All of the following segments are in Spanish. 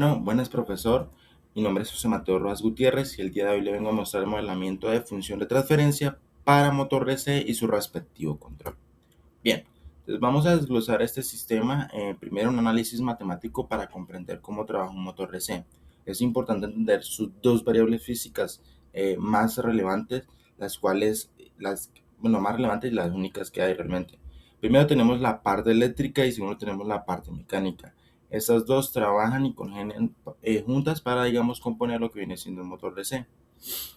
Bueno, buenas profesor, mi nombre es José Mateo Rojas Gutiérrez y el día de hoy le vengo a mostrar el modelamiento de función de transferencia para motor DC y su respectivo control. Bien, entonces vamos a desglosar este sistema, primero un análisis matemático para comprender cómo trabaja un motor DC. Es importante entender sus dos variables físicas más relevantes, las cuales, más relevantes y las únicas que hay realmente. Primero tenemos la parte eléctrica y segundo tenemos la parte mecánica. Estas dos trabajan y congenian juntas para, digamos, componer lo que viene siendo un motor DC.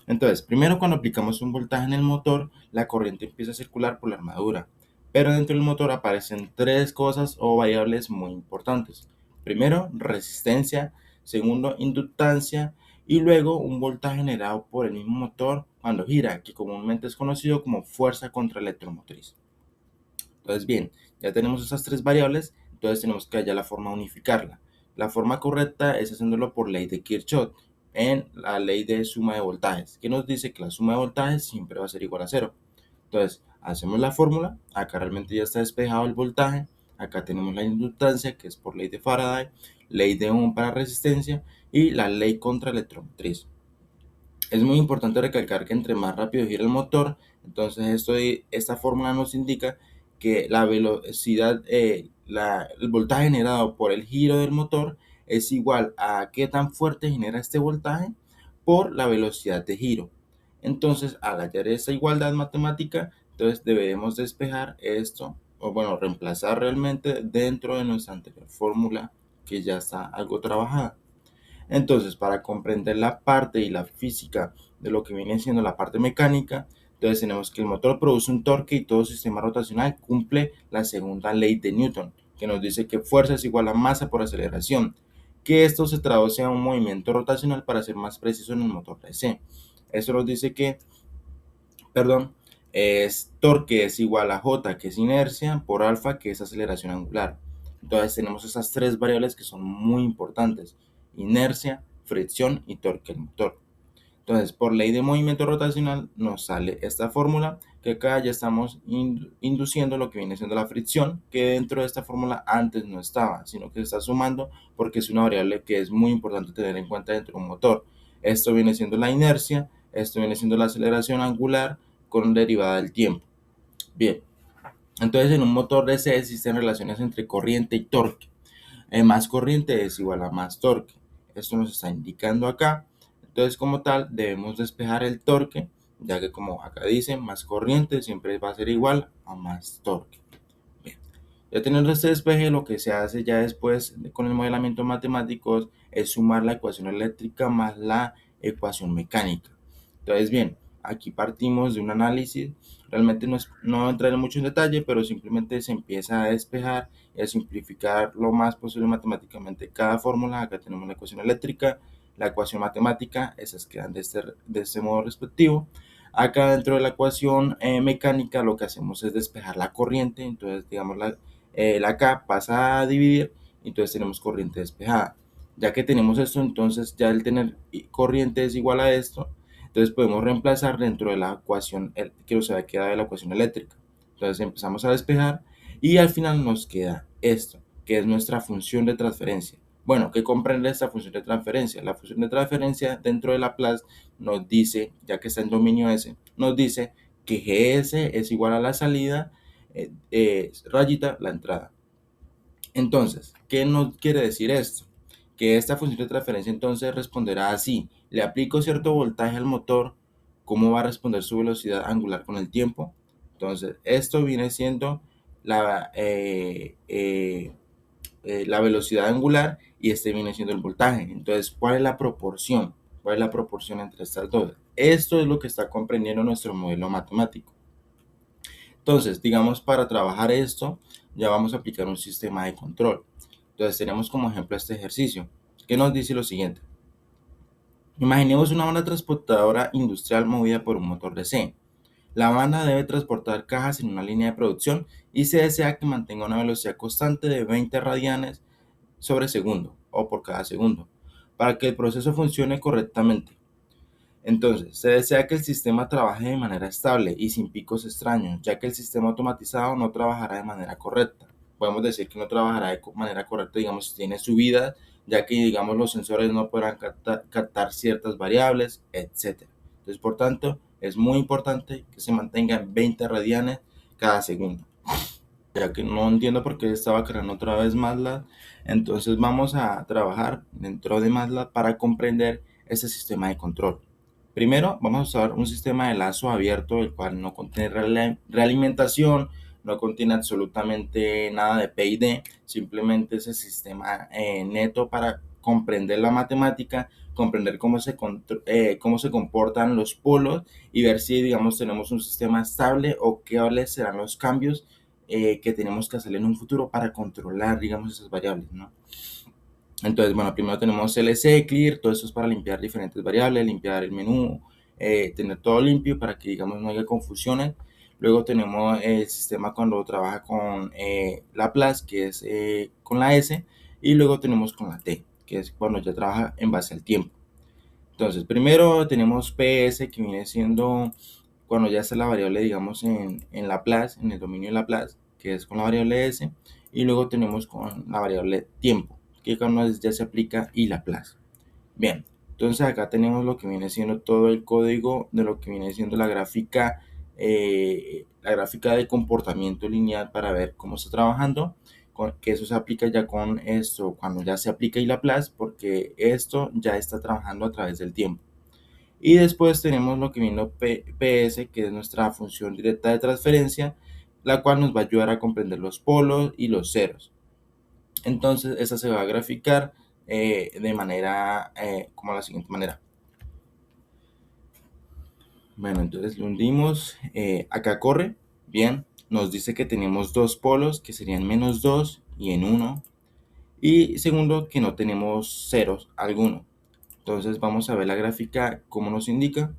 Entonces, primero cuando aplicamos un voltaje en el motor, la corriente empieza a circular por la armadura. Pero dentro del motor aparecen tres cosas o variables muy importantes. Primero, resistencia. Segundo, inductancia. Y luego, un voltaje generado por el mismo motor cuando gira, que comúnmente es conocido como fuerza contraelectromotriz. Entonces, bien, ya tenemos esas tres variables, entonces tenemos que hallar la forma de unificarla. La forma correcta es haciéndolo por ley de Kirchhoff en la ley de suma de voltajes, que nos dice que la suma de voltajes siempre va a ser igual a cero. Entonces, hacemos la fórmula, acá realmente ya está despejado el voltaje, acá tenemos la inductancia, que es por ley de Faraday, ley de Ohm para resistencia y la ley contra electromotriz. Es muy importante recalcar que entre más rápido gira el motor, entonces esta fórmula nos indica que la velocidad, el voltaje generado por el giro del motor es igual a qué tan fuerte genera este voltaje por la velocidad de giro. Entonces, al hallar esa igualdad matemática, entonces debemos despejar esto, o bueno, reemplazar realmente dentro de nuestra anterior fórmula que ya está algo trabajada. Entonces, para comprender la parte y la física de lo que viene siendo la parte mecánica, entonces tenemos que el motor produce un torque y todo sistema rotacional cumple la segunda ley de Newton, que nos dice que fuerza es igual a masa por aceleración, que esto se traduce a un movimiento rotacional para ser más preciso en el motor DC. Eso nos dice que, perdón, es torque es igual a J, que es inercia, por alfa, que es aceleración angular. Entonces tenemos esas tres variables que son muy importantes: inercia, fricción y torque del motor. Entonces, por ley de movimiento rotacional nos sale esta fórmula, que acá ya estamos induciendo lo que viene siendo la fricción, que dentro de esta fórmula antes no estaba, sino que se está sumando porque es una variable que es muy importante tener en cuenta dentro de un motor. Esto viene siendo la inercia, esto viene siendo la aceleración angular con derivada del tiempo. Bien, entonces en un motor DC existen relaciones entre corriente y torque. Más corriente es igual a más torque. Esto nos está indicando acá. Entonces, como tal, debemos despejar el torque, ya que como acá dice, más corriente siempre va a ser igual a más torque. Bien. Ya teniendo este despeje, lo que se hace ya después con el modelamiento matemático es sumar la ecuación eléctrica más la ecuación mecánica. Entonces, bien, aquí partimos de un análisis. Realmente no entraré mucho en detalle, pero simplemente se empieza a despejar y a simplificar lo más posible matemáticamente cada fórmula. Acá tenemos la ecuación eléctrica, la ecuación matemática, esas quedan de este modo respectivo. Acá dentro de la ecuación mecánica lo que hacemos es despejar la corriente, entonces digamos la K pasa a dividir, entonces tenemos corriente despejada. Ya que tenemos esto, entonces ya el tener corriente es igual a esto, entonces podemos reemplazar dentro de la ecuación que nos había quedado de la ecuación eléctrica. Entonces empezamos a despejar y al final nos queda esto, que es nuestra función de transferencia. Bueno, ¿qué comprende esta función de transferencia? La función de transferencia dentro de Laplace nos dice, ya que está en dominio S, nos dice que GS es igual a la salida, rayita, la entrada. Entonces, ¿qué nos quiere decir esto? Que esta función de transferencia entonces responderá así: le aplico cierto voltaje al motor, ¿cómo va a responder su velocidad angular con el tiempo? Entonces, esto viene siendo la, la velocidad angular y este viene siendo el voltaje. Entonces, ¿cuál es la proporción? ¿Cuál es la proporción entre estas dos? Esto es lo que está comprendiendo nuestro modelo matemático. Entonces, digamos, para trabajar esto, ya vamos a aplicar un sistema de control. Entonces, tenemos como ejemplo este ejercicio, que nos dice lo siguiente. Imaginemos una banda transportadora industrial movida por un motor DC. La banda debe transportar cajas en una línea de producción y se desea que mantenga una velocidad constante de 20 radianes sobre segundo o por cada segundo para que el proceso funcione correctamente. Entonces, se desea que el sistema trabaje de manera estable y sin picos extraños, ya que el sistema automatizado no trabajará de manera correcta. Podemos decir que no trabajará de manera correcta, digamos, si tiene subidas ya que digamos los sensores no podrán captar ciertas variables, etc. Entonces, por tanto, es muy importante que se mantenga en 20 radianes cada segundo. Ya que no entiendo por qué estaba creando otra vez MATLAB, entonces vamos a trabajar dentro de MATLAB para comprender este sistema de control. Primero vamos a usar un sistema de lazo abierto, el cual no contiene realimentación, no contiene absolutamente nada de PID, simplemente es el sistema neto para comprender la matemática, comprender cómo se comportan los polos y ver si, digamos, tenemos un sistema estable o cuáles serán los cambios que tenemos que hacer en un futuro para controlar, digamos, esas variables, ¿no? Entonces, bueno, primero tenemos CLC, Clear, todo eso es para limpiar diferentes variables, limpiar el menú, tener todo limpio para que, digamos, no haya confusiones. Luego tenemos el sistema cuando trabaja con la Plus, que es con la S, y luego tenemos con la T, que es cuando ya trabaja en base al tiempo. Entonces, primero tenemos PS, que viene siendo cuando ya está la variable, digamos, en Laplace, en el dominio de Laplace, que es con la variable S, y luego tenemos con la variable tiempo, que cuando ya se aplica y Laplace. Bien, entonces acá tenemos lo que viene siendo todo el código de lo que viene siendo la gráfica de comportamiento lineal para ver cómo está trabajando, que eso se aplica ya con esto, cuando ya se aplica y Laplace, porque esto ya está trabajando a través del tiempo. Y después tenemos lo que viene PS, que es nuestra función directa de transferencia, la cual nos va a ayudar a comprender los polos y los ceros. Entonces, esa se va a graficar de manera, como la siguiente manera. Bueno, entonces lo hundimos. Acá corre. Bien, nos dice que tenemos dos polos, que serían -2 y en 1. Y segundo, que no tenemos ceros alguno. Entonces, vamos a ver la gráfica, cómo nos indica.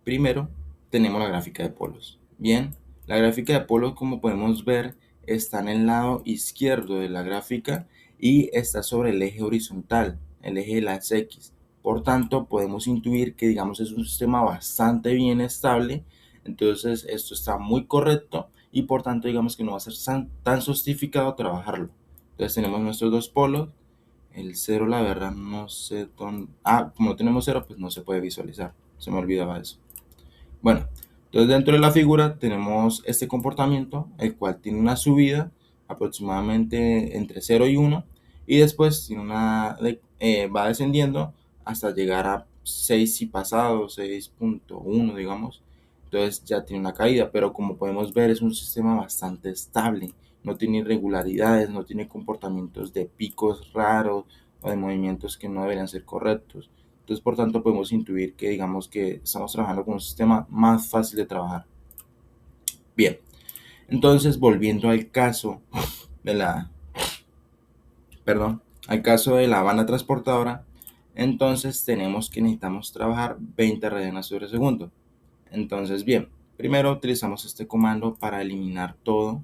Primero, tenemos la gráfica de polos. Bien, la gráfica de polos, como podemos ver, está en el lado izquierdo de la gráfica y está sobre el eje horizontal, el eje de las X. Por tanto, podemos intuir que, digamos, es un sistema bastante bien estable. Entonces, esto está muy correcto y, por tanto, digamos que no va a ser tan justificado trabajarlo. Entonces, tenemos nuestros dos polos. El cero, la verdad, no sé dónde. Como no tenemos cero, pues no se puede visualizar. Se me olvidaba eso. Bueno, entonces dentro de la figura tenemos este comportamiento, el cual tiene una subida aproximadamente entre 0 y 1, y después tiene va descendiendo hasta llegar a 6 y pasado, 6.1, digamos. Entonces ya tiene una caída, pero como podemos ver es un sistema bastante estable, no tiene irregularidades, no tiene comportamientos de picos raros o de movimientos que no deberían ser correctos. Entonces, por tanto, podemos intuir que digamos que estamos trabajando con un sistema más fácil de trabajar. Bien, entonces volviendo al caso de al caso de la banda transportadora, entonces tenemos que necesitamos trabajar 20 radianes sobre segundo. Entonces, bien, primero utilizamos este comando para eliminar todos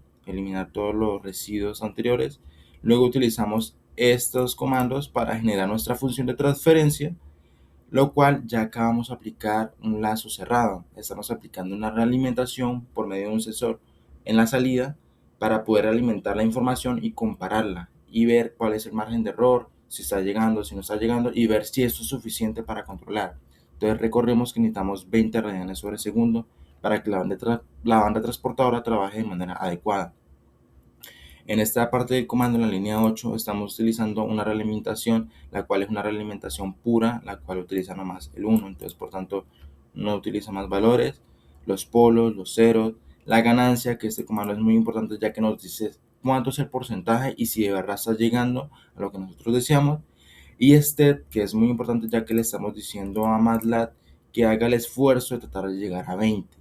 los residuos anteriores. Luego utilizamos estos comandos para generar nuestra función de transferencia, lo cual ya acabamos de aplicar un lazo cerrado. Estamos aplicando una realimentación por medio de un sensor en la salida para poder alimentar la información y compararla y ver cuál es el margen de error, si está llegando, si no está llegando, y ver si esto es suficiente para controlar. Entonces recordemos que necesitamos 20 radianes sobre segundo para que la banda transportadora trabaje de manera adecuada. En esta parte del comando, en la línea 8, estamos utilizando una realimentación, la cual es una realimentación pura, la cual utiliza nomás el 1. Entonces, por tanto, no utiliza más valores, los polos, los ceros, la ganancia, que este comando es muy importante ya que nos dice cuánto es el porcentaje y si de verdad está llegando a lo que nosotros deseamos. Y este, que es muy importante ya que le estamos diciendo a MATLAB que haga el esfuerzo de tratar de llegar a 20,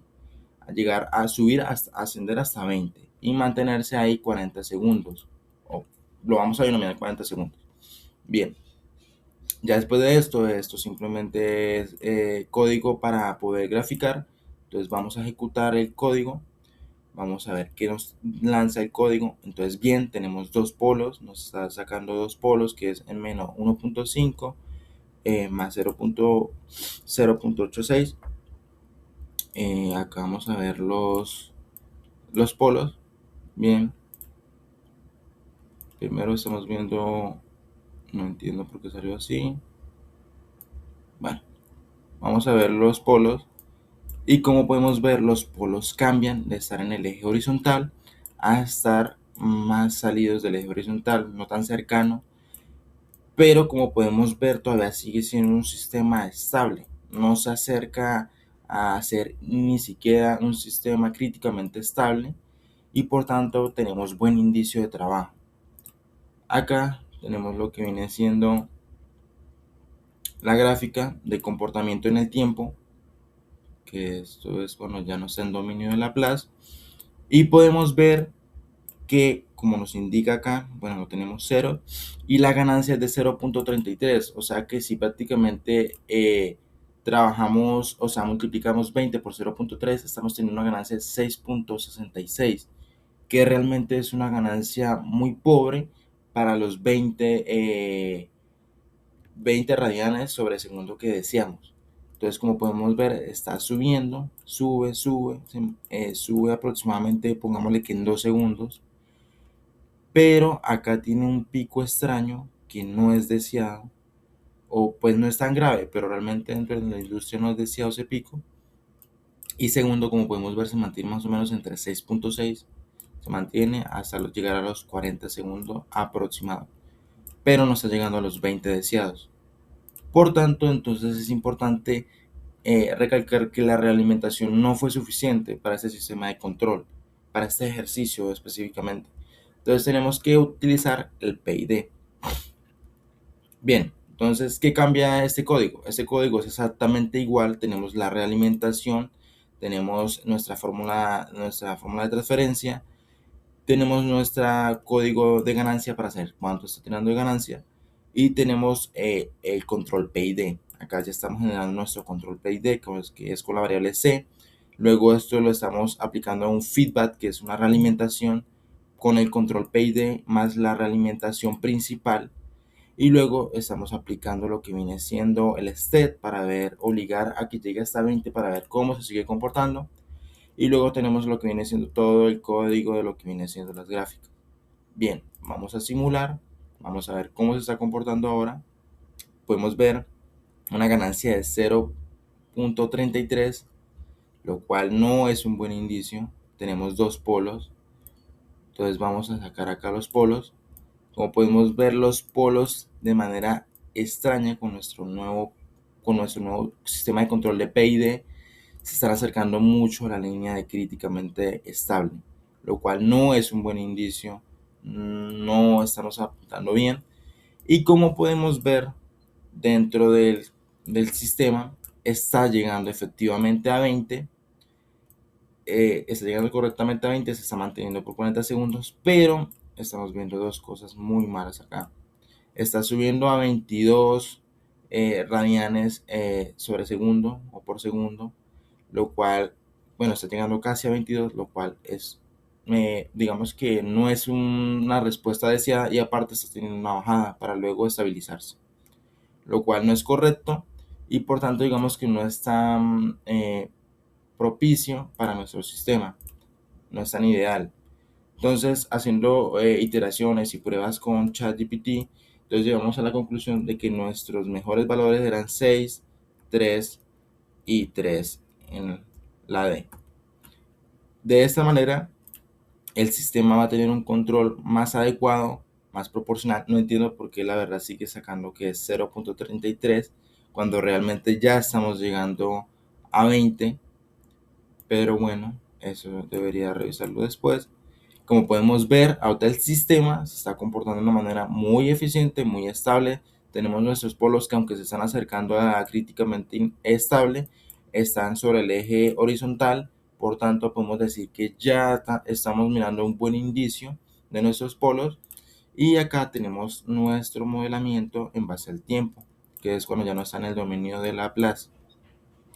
a llegar a subir, hasta ascender hasta 20 y mantenerse ahí 40 segundos. O lo vamos a denominar 40 segundos. Bien, ya después de esto simplemente es código para poder graficar. Entonces vamos a ejecutar el código. Vamos a ver qué nos lanza el código. Entonces, bien, tenemos dos polos. Nos está sacando dos polos, que es en menos 1.5 más 0.86. Acá vamos a ver los polos. Bien, primero estamos viendo No entiendo por qué salió así. Bueno, vamos a ver los polos. Y como podemos ver, los polos cambian de estar en el eje horizontal a estar más salidos del eje horizontal, no tan cercano. Pero como podemos ver, todavía sigue siendo un sistema estable. No se acerca a ser ni siquiera un sistema críticamente estable y por tanto tenemos buen indicio de trabajo. Acá tenemos lo que viene siendo la gráfica de comportamiento en el tiempo, que esto es cuando ya no está en dominio de Laplace, y podemos ver que, como nos indica acá, bueno, lo tenemos 0 y la ganancia es de 0.33, o sea que si prácticamente trabajamos, o sea, multiplicamos 20 por 0.3, estamos teniendo una ganancia de 6.66, que realmente es una ganancia muy pobre para los 20 radianes sobre segundo que decíamos. Entonces, como podemos ver, está subiendo, sube aproximadamente, pongámosle que en 2 segundos, pero acá tiene un pico extraño que no es deseado, o pues no es tan grave, pero realmente dentro de la industria no es deseado ese pico. Y segundo, como podemos ver, se mantiene más o menos entre 6.6, se mantiene hasta llegar a los 40 segundos aproximado, pero no está llegando a los 20 deseados. Por tanto, entonces es importante recalcar que la realimentación no fue suficiente para este sistema de control, para este ejercicio específicamente. Entonces tenemos que utilizar el PID. Bien, entonces, ¿qué cambia este código? Este código es exactamente igual, tenemos la realimentación, tenemos nuestra fórmula de transferencia, tenemos nuestro código de ganancia para saber cuánto está teniendo de ganancia y tenemos el control PID. Acá ya estamos generando nuestro control PID, que es con la variable C. Luego esto lo estamos aplicando a un feedback, que es una realimentación con el control PID más la realimentación principal. Y luego estamos aplicando lo que viene siendo el step para ver, obligar a que llegue hasta 20 para ver cómo se sigue comportando. Y luego tenemos lo que viene siendo todo el código de lo que viene siendo las gráficas. Bien, vamos a simular, vamos a ver cómo se está comportando ahora. Podemos ver una ganancia de 0.33, lo cual no es un buen indicio. Tenemos dos polos, entonces vamos a sacar acá los polos. Como podemos ver, los polos de manera extraña con nuestro nuevo sistema de control de PID se están acercando mucho a la línea de críticamente estable, lo cual no es un buen indicio, no estamos apuntando bien. Y como podemos ver, dentro del sistema está llegando efectivamente a 20, está llegando correctamente a 20, se está manteniendo por 40 segundos, pero estamos viendo dos cosas muy malas acá. Está subiendo a 22 radianes sobre segundo o por segundo, lo cual, bueno, está llegando casi a 22, lo cual es, digamos que no es una respuesta deseada y aparte está teniendo una bajada para luego estabilizarse, lo cual no es correcto y por tanto digamos que no es tan propicio para nuestro sistema, no es tan ideal. Entonces, haciendo iteraciones y pruebas con ChatGPT, entonces llegamos a la conclusión de que nuestros mejores valores eran 6, 3 y 3 en la D. De esta manera, el sistema va a tener un control más adecuado, más proporcional. No entiendo por qué la verdad sigue sacando que es 0.33 cuando realmente ya estamos llegando a 20, pero bueno, eso debería revisarlo después. Como podemos ver, ahorita el sistema se está comportando de una manera muy eficiente, muy estable. Tenemos nuestros polos que, aunque se están acercando a críticamente estable, están sobre el eje horizontal. Por tanto, podemos decir que ya estamos mirando un buen indicio de nuestros polos. Y acá tenemos nuestro modelamiento en base al tiempo, que es cuando ya no está en el dominio de Laplace.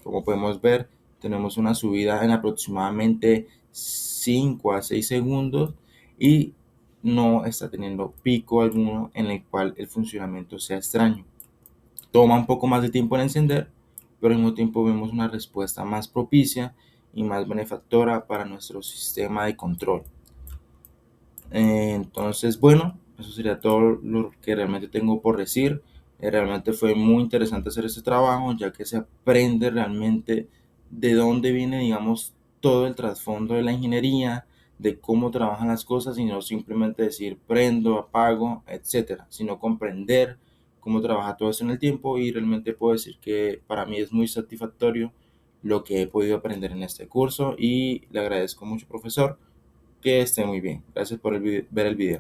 Como podemos ver, tenemos una subida en aproximadamente 5 a 6 segundos y no está teniendo pico alguno en el cual el funcionamiento sea extraño. Toma un poco más de tiempo en encender, pero al mismo tiempo vemos una respuesta más propicia y más benefactora para nuestro sistema de control. Entonces, bueno, Eso sería todo lo que realmente tengo por decir. Realmente fue muy interesante hacer este trabajo, ya que se aprende realmente de dónde viene, digamos, todo el trasfondo de la ingeniería, de cómo trabajan las cosas y no simplemente decir prendo, apago, etcétera, sino comprender cómo trabaja todo eso en el tiempo. Y realmente puedo decir que para mí es muy satisfactorio lo que he podido aprender en este curso y le agradezco mucho, profesor. Que esté muy bien. Gracias por ver el video.